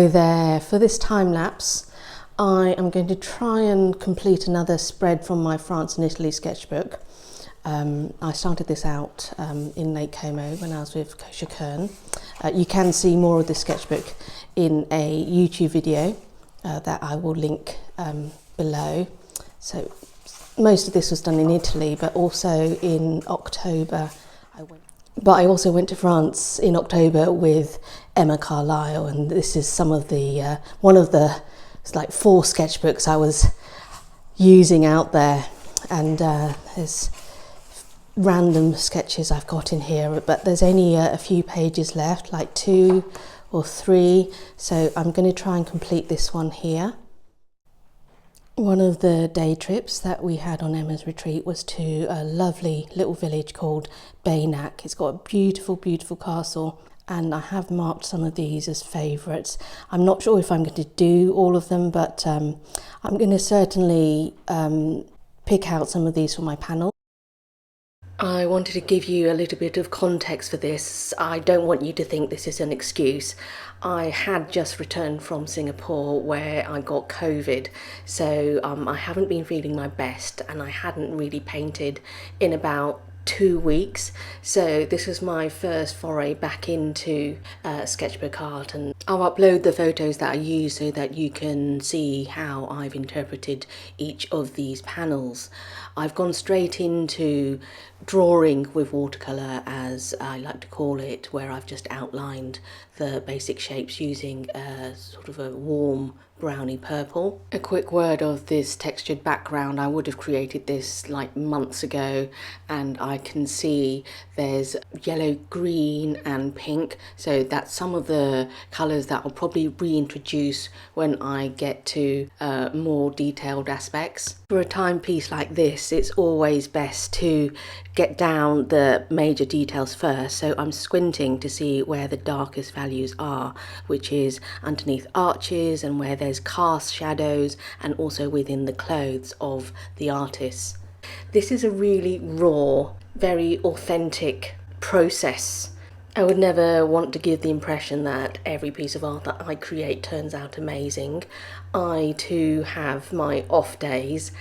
Hello there. For this time lapse, I am going to try and complete another spread from my France and Italy sketchbook. I started this out in Lake Como when I was with Kosher Kern. You can see more of this sketchbook in a YouTube video that I will link below. So most of this was done in Italy, but also in October I also went to France in October with Emma Carlisle, and this is some of the one of the like 4 sketchbooks I was using out there, and there's random sketches I've got in here, but there's only a few pages left, like 2 or 3, so I'm going to try and complete this one here. One of the day trips that we had on Emma's retreat was to a lovely little village called Baynak. It's got a beautiful, beautiful castle, and I have marked some of these as favourites. I'm not sure if I'm going to do all of them, but I'm going to certainly pick out some of these for my panel. I wanted to give you a little bit of context for this. I don't want you to think this is an excuse. I had just returned from Singapore where I got COVID, so I haven't been feeling my best, and I hadn't really painted in about 2 weeks, so this was my first foray back into sketchbook art, and I'll upload the photos that I use so that you can see how I've interpreted each of these panels. I've gone straight into drawing with watercolor, as I like to call it, where I've just outlined the basic shapes using a sort of a warm browny purple. A quick word of this textured background. I would have created this like months ago, and I can see there's yellow, green and pink, so that's some of the colours that I'll probably reintroduce when I get to more detailed aspects. For a timepiece like this, it's always best to get down the major details first, so I'm squinting to see where the darkest values are, which is underneath arches and where there's cast shadows, and also within the clothes of the artists. This is a really raw, very authentic process. I would never want to give the impression that every piece of art that I create turns out amazing. I too have my off days.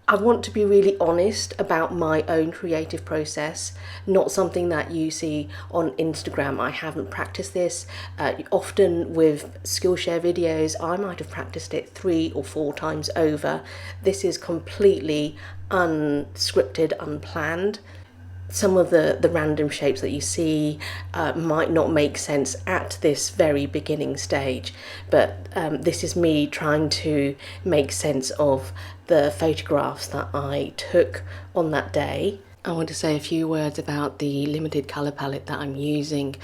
I want to be really honest about my own creative process, not something that you see on Instagram. I haven't practiced this. Often with Skillshare videos, I might have practiced it 3 or 4 times over. This is completely unscripted, unplanned. Some of the random shapes that you see might not make sense at this very beginning stage, but this is me trying to make sense of the photographs that I took on that day. I want to say a few words about the limited colour palette that I'm using.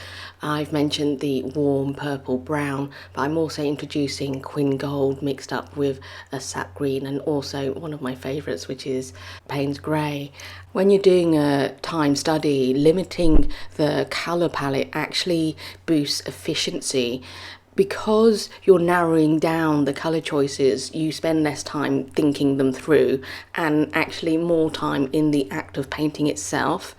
I've mentioned the warm purple brown, but I'm also introducing Quin Gold mixed up with a sap green, and also one of my favourites, which is Payne's Grey. When you're doing a time study, limiting the colour palette actually boosts efficiency. Because you're narrowing down the colour choices, you spend less time thinking them through and actually more time in the act of painting itself.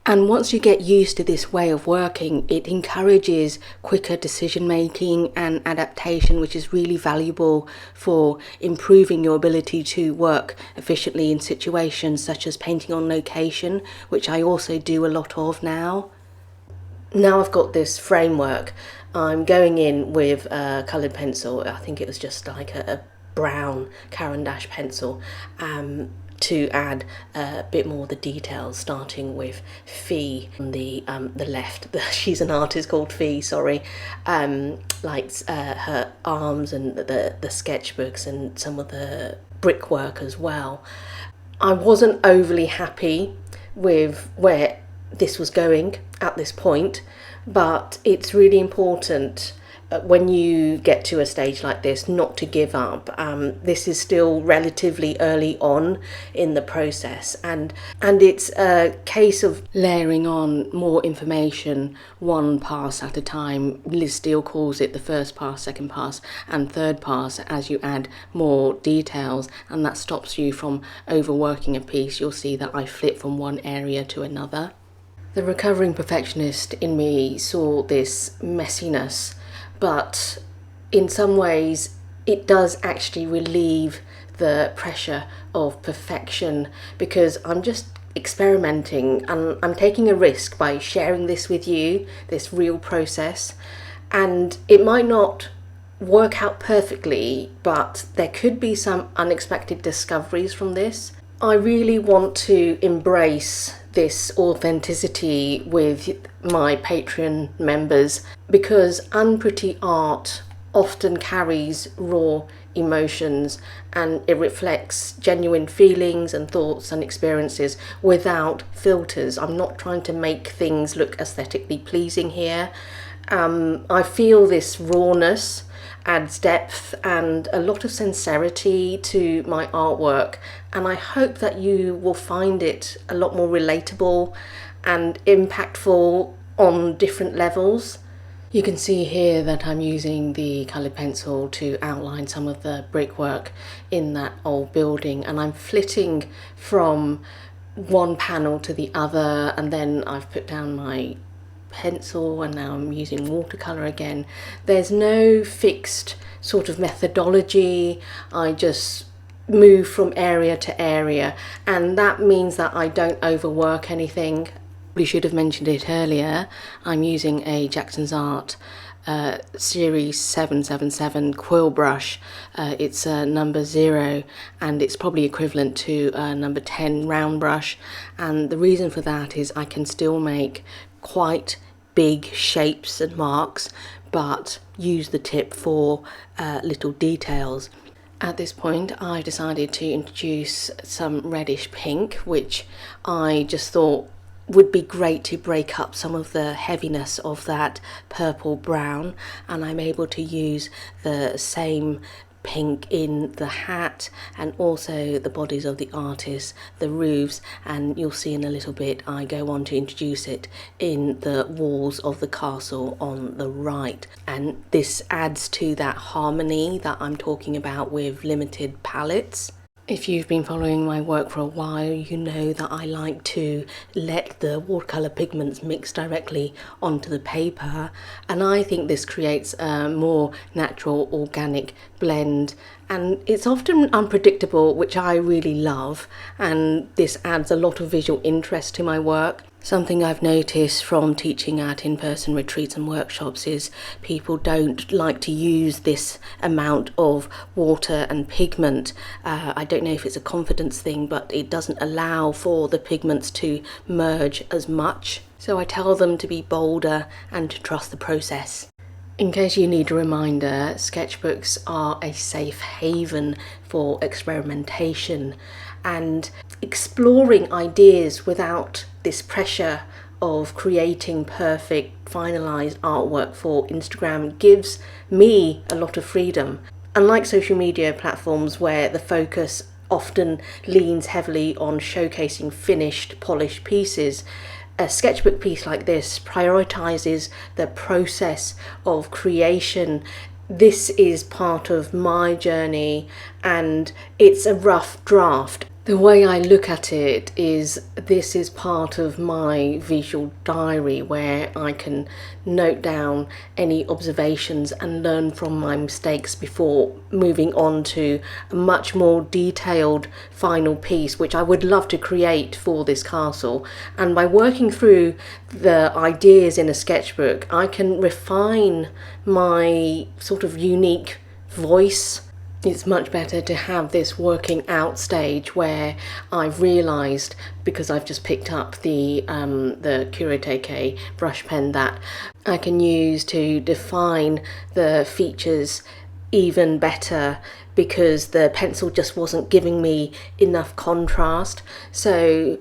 And once you get used to this way of working, it encourages quicker decision making and adaptation, which is really valuable for improving your ability to work efficiently in situations such as painting on location, which I also do a lot of now. Now I've got this framework, I'm going in with a coloured pencil. I think it was just like a brown Caran d'Ache pencil, to add a bit more of the details, starting with Fee on the left. She's an artist called Fee, sorry. Like her arms and the sketchbooks and some of the brickwork as well. I wasn't overly happy with where this was going at this point, but it's really important when you get to a stage like this not to give up. This is still relatively early on in the process, and it's a case of layering on more information one pass at a time. Liz Steele calls it the first pass, second pass and third pass as you add more details, and that stops you from overworking a piece. You'll see that I flip from one area to another. The recovering perfectionist in me saw this messiness, but in some ways it does actually relieve the pressure of perfection, because I'm just experimenting and I'm taking a risk by sharing this with you, this real process. And it might not work out perfectly, but there could be some unexpected discoveries from this. I really want to embrace this authenticity with my Patreon members, because unpretty art often carries raw emotions and it reflects genuine feelings and thoughts and experiences without filters. I'm not trying to make things look aesthetically pleasing here. I feel this rawness adds depth and a lot of sincerity to my artwork, and I hope that you will find it a lot more relatable and impactful on different levels. You can see here that I'm using the coloured pencil to outline some of the brickwork in that old building, and I'm flitting from one panel to the other, and then I've put down my pencil and now I'm using watercolor again. There's no fixed sort of methodology. I just move from area to area, and that means that I don't overwork anything. We should have mentioned it earlier. I'm using a Jackson's Art series 777 quill brush. It's number 0, and it's probably equivalent to number 10 round brush, and the reason for that is I can still make quite big shapes and marks but use the tip for little details. At this point I decided to introduce some reddish pink, which I just thought would be great to break up some of the heaviness of that purple brown, and I'm able to use the same pink in the hat and also the bodies of the artists, the roofs, and you'll see in a little bit I go on to introduce it in the walls of the castle on the right, and this adds to that harmony that I'm talking about with limited palettes. If you've been following my work for a while, you know that I like to let the watercolour pigments mix directly onto the paper, and I think this creates a more natural, organic blend, and it's often unpredictable, which I really love, and this adds a lot of visual interest to my work. Something I've noticed from teaching at in-person retreats and workshops is people don't like to use this amount of water and pigment. I don't know if it's a confidence thing, but it doesn't allow for the pigments to merge as much. So I tell them to be bolder and to trust the process. In case you need a reminder, sketchbooks are a safe haven for experimentation and exploring ideas without this pressure of creating perfect finalized artwork for Instagram gives me a lot of freedom. Unlike social media platforms where the focus often leans heavily on showcasing finished, polished pieces, a sketchbook piece like this prioritizes the process of creation. This is part of my journey and it's a rough draft. The way I look at it is this is part of my visual diary where I can note down any observations and learn from my mistakes before moving on to a much more detailed final piece, which I would love to create for this castle. And by working through the ideas in a sketchbook, I can refine my sort of unique voice. It's much better to have this working out stage where I've realised, because I've just picked up the Kuretake brush pen that I can use to define the features even better, because the pencil just wasn't giving me enough contrast. So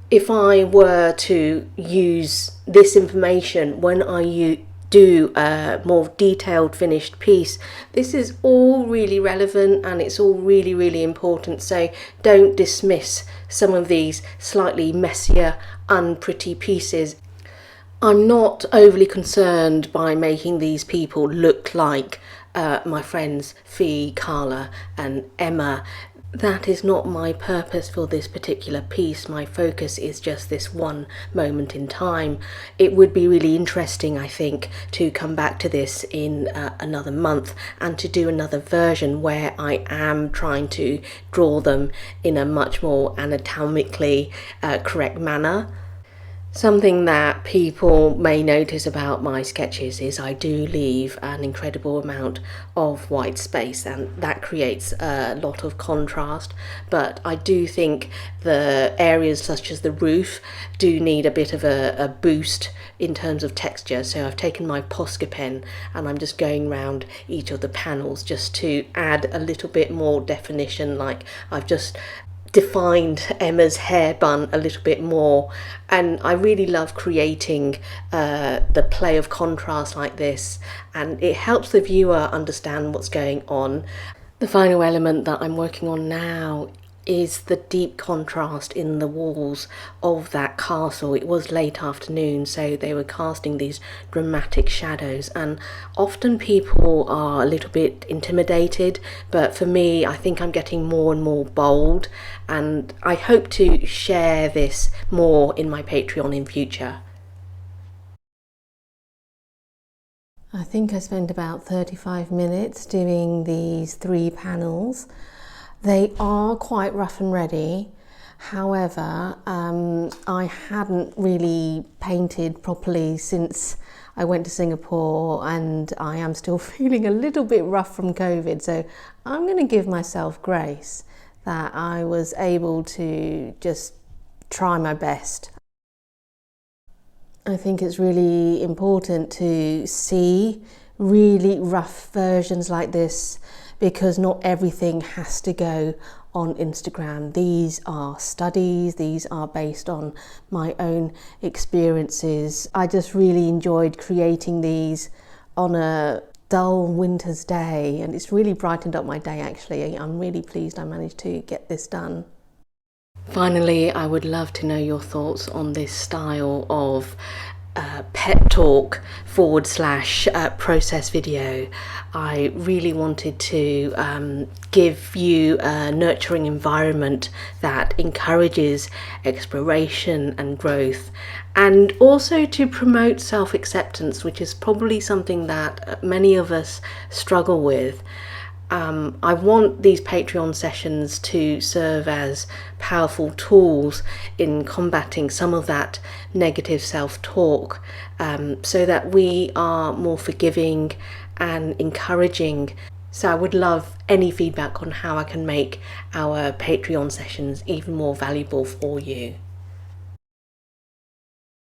if I were to use this information when I do a more detailed finished piece, this is all really relevant and it's all really important. So don't dismiss some of these slightly messier, unpretty pieces. I'm not overly concerned by making these people look like my friends Fee, Carla and Emma. That is not my purpose for this particular piece. My focus is just this one moment in time. It would be really interesting, I think, to come back to this in another month and to do another version where I am trying to draw them in a much more anatomically correct manner. Something that people may notice about my sketches is I do leave an incredible amount of white space, and that creates a lot of contrast, but I do think the areas such as the roof do need a bit of a boost in terms of texture. So I've taken my Posca pen and I'm just going around each of the panels just to add a little bit more definition, like I've just defined Emma's hair bun a little bit more, and I really love creating the play of contrast like this, and it helps the viewer understand what's going on. The final element that I'm working on now is the deep contrast in the walls of that castle. It was late afternoon, so they were casting these dramatic shadows, and often people are a little bit intimidated, but for me, I think I'm getting more and more bold, and I hope to share this more in my Patreon in future. I think I spent about 35 minutes doing these 3 panels. They are quite rough and ready. However, I hadn't really painted properly since I went to Singapore, and I am still feeling a little bit rough from COVID. So I'm going to give myself grace that I was able to just try my best. I think it's really important to see really rough versions like this, because not everything has to go on Instagram. These are studies, these are based on my own experiences. I just really enjoyed creating these on a dull winter's day, and it's really brightened up my day actually. I'm really pleased I managed to get this done. Finally, I would love to know your thoughts on this style of pet talk / process video. I really wanted to give you a nurturing environment that encourages exploration and growth, and also to promote self-acceptance, which is probably something that many of us struggle with. I want these Patreon sessions to serve as powerful tools in combating some of that negative self-talk, so that we are more forgiving and encouraging. So I would love any feedback on how I can make our Patreon sessions even more valuable for you.